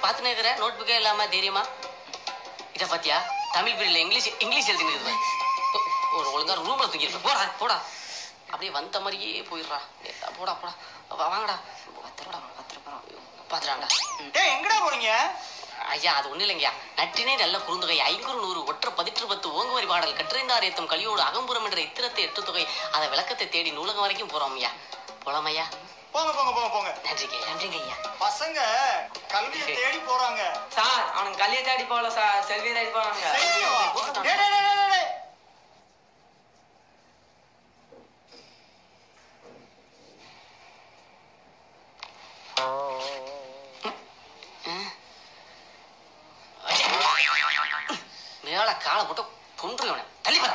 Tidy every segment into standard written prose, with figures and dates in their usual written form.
பார்த்துன்னு இருக்கிற நோட் புக்கே இல்லாமல் தைரியமா இதை பார்த்தியா தமிழ் பீரியடில் இங்கிலீஷ் எழுதினுக்குது ஒரு ஒழுங்காக ரூமில் தூங்கிருப்பேன் போடா போடா அப்படியே வந்த மாதிரியே போயிடுறா போடா போடா வாங்கடா பார்த்துடாண்டா எங்கடா போறீங்க ஐயா அது ஒன்றும் இல்லைங்கய்யா நற்றினை நல்ல குறுந்தொகை 500 ஒற்ற 10 ஓங்குவரி பாடல் கற்றிருந்தார் ஏத்தம் கலியோடு அகம்புறம் என்ற இத்திரத்தை 8 தொகை அதை விளக்கத்தை தேடி நூலகம் வரைக்கும் போறோம் ஐயா போலாம் ஐயா போங்க போங்க போங்க போங்க நன்றிங்க ஐயா பசங்க கல்வியை தேடி போறாங்க சார் அவனுக்கு கல்வியை தேடி போகல சார் செல்வியை தேடி போறாங்க மேல காலை போட்டு கொன்றுவன தள்ளி போற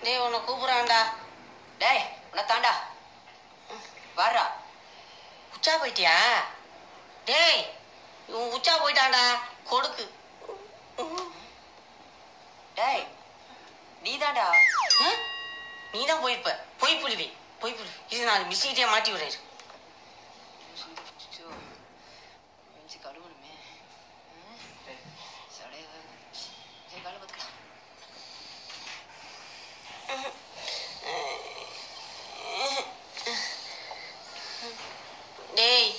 டேய் உன்னை கூப்பிடுறான்டா டேய் உன்னை தாண்டா வர்றா உச்சா போயிட்டியா டேய் இவன் உச்சா போயிட்டான்டா கொடுக்கு டேய் நீ தாண்டா நீ தான் போயிருப்ப பொய் புலிவி இது நான் மிஸ்ஸிக்கிட்டே மாட்டி விடுறேன் கழுவணுமே காலை பார்த்துக்கலாம் டேய்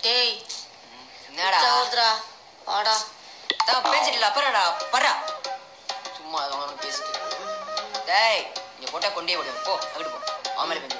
டேய் என்னடா வருதுடா வாடா பேசிட்டு அப்புறம்டா பர்றா சும்மா அவனுக்கு பேசிட்டு டேய் இங்க போட்டா கொண்டே விடுவேன் போ அங்கிட்டு போ ஆமலை பெஞ்சு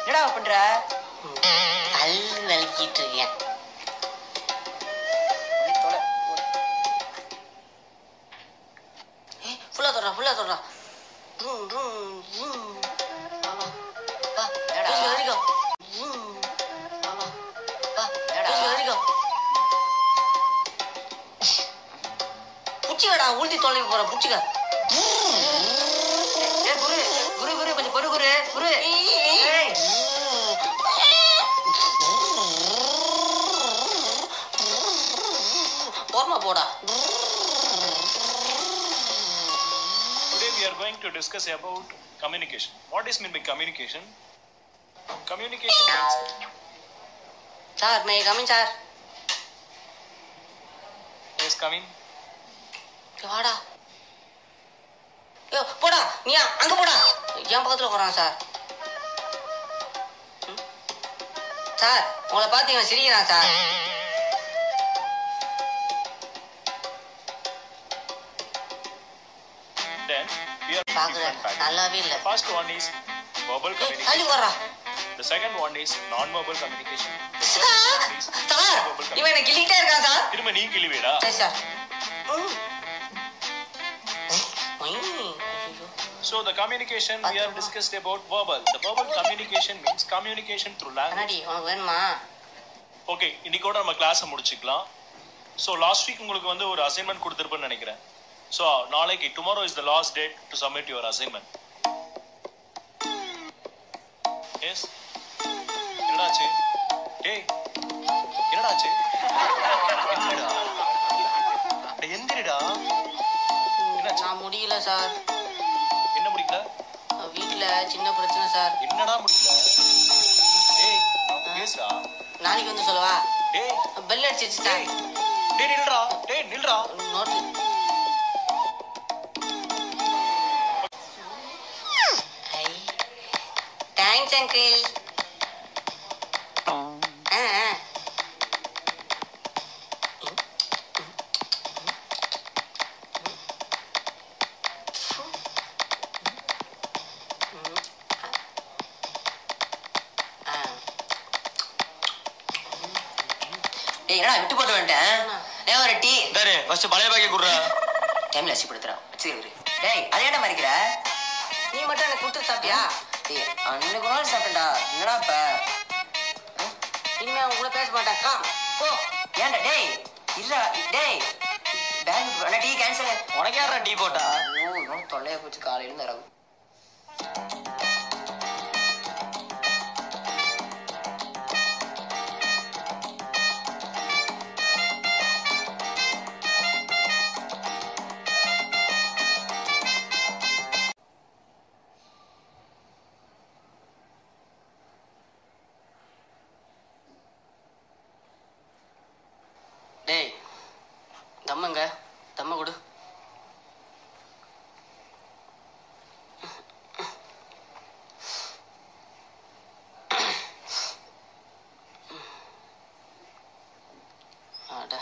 என்னடா பண்ற கல் வலிக்கிட்டு இருக்கேன் ஃபுல்லா தொடரா புச்சிக்கடா ஊழ்த்தி தொலைக்கு போற புச்சிக்க குரு குரு கொஞ்சம் பொறு குரு குரு போர்மா போடா Today we are going to discuss about communication. What is meant by communication? Communication means Sir, may I come in, sir? yes, come in. வாடா போடா நீ அங்க போடா என் பக்கத்துல போறான் சார் சார் உங்களை பார்த்து இவன் சிரிக்கிறான் சார் Then we are பாக்குறேன் நல்லாவே இல்லை first one is verbal communication. தள்ளி வர்றா The second one is non-verbal communication. The third one is sir verbal இவன் என்ன கிள்ளிட்டே இருக்கான் சார். திரும்ப நீ கிளிவேடா. சரி sir. So the communication we have discussed about verbal. The verbal communication means communication through language. கண்ணாடி உனக்கு வேணுமா? ஓகே, இன்னைக்கோட நம்ம கிளாஸை முடிச்சுக்கலாம். ஸோ லாஸ்ட் வீக் உங்களுக்கு வந்து ஒரு அசைன்மெண்ட் கொடுத்துருப்பேன்னு நினைக்கிறேன். ஸோ நாளைக்கு tomorrow is the last date to submit your assignment. Yes, என்னடாச்சு? டேய், என்னடாச்சு? என்னடா எந்திரிடா. என்னாச்சு? நான் முடியல சார். என்ன முடியல? வீட்டில் சின்ன பிரச்சனை சார். என்னடா முடியல? டேய், பேசுடா. நாளைக்கு வந்து சொல்லவா? டேய், பெல் அடிச்சிச்சு சார். டேய் நில்றா. டேய் நில்றா. நோட்டு. Thanks uncle. டேய் என்னடா விட்டு போட்டு வந்துட்டேன். டேய் ஒரு டீ. டேய் ஃபர்ஸ்ட் பழைய பாக்கெட் குடுறா. டைம்ல அசி படுத்துறா. வச்சிரு. டேய் அதே ஏன்டா மறிக்கிற? நீ மட்டும் எனக்கு கொடுத்து சாப்பிட்டியா? டேய் அன்னைக்கு நாள் சாப்பிட்டேன்டா. என்னடா இப்ப? இனிமே அவங்க கூட பேச மாட்டாக்கா. போ. ஏன்டா டேய் இல்ல டேய் பேங்க் டீ கேன்சல். உனக்கு யாரா டீ போட்டா? ஓ இவன் தொல்லையா போச்சு காலையில இருந்து இரவு. டேய் தம்முங்க, தம்ம கொடு. அட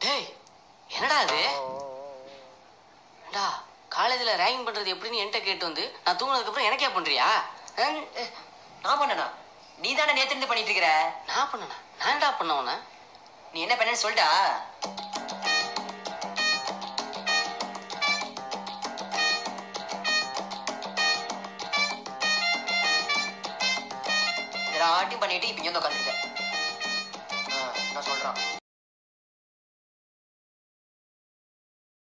டேய் என்னடா அது? டா காலேஜில் ரேகிங் பண்ணுறது எப்படின்னு என்கிட்ட கேட்டு வந்து நான் தூங்கினதுக்கப்புறம் எனக்கே பண்ணுறியா? நான் பண்ணனா? நீ தானே நேத்து இருந்து பண்ணிட்டு இருக்கிற. நான் பண்ணனா? நான் என்னடா பண்ணவன? நீ என்ன பண்ணேன்னு சொல்லிட்டா? ஆட்டி பண்ணிட்டு இப்ப இங்க வந்து உட்காந்துருக்க. நான் சொல்றான்.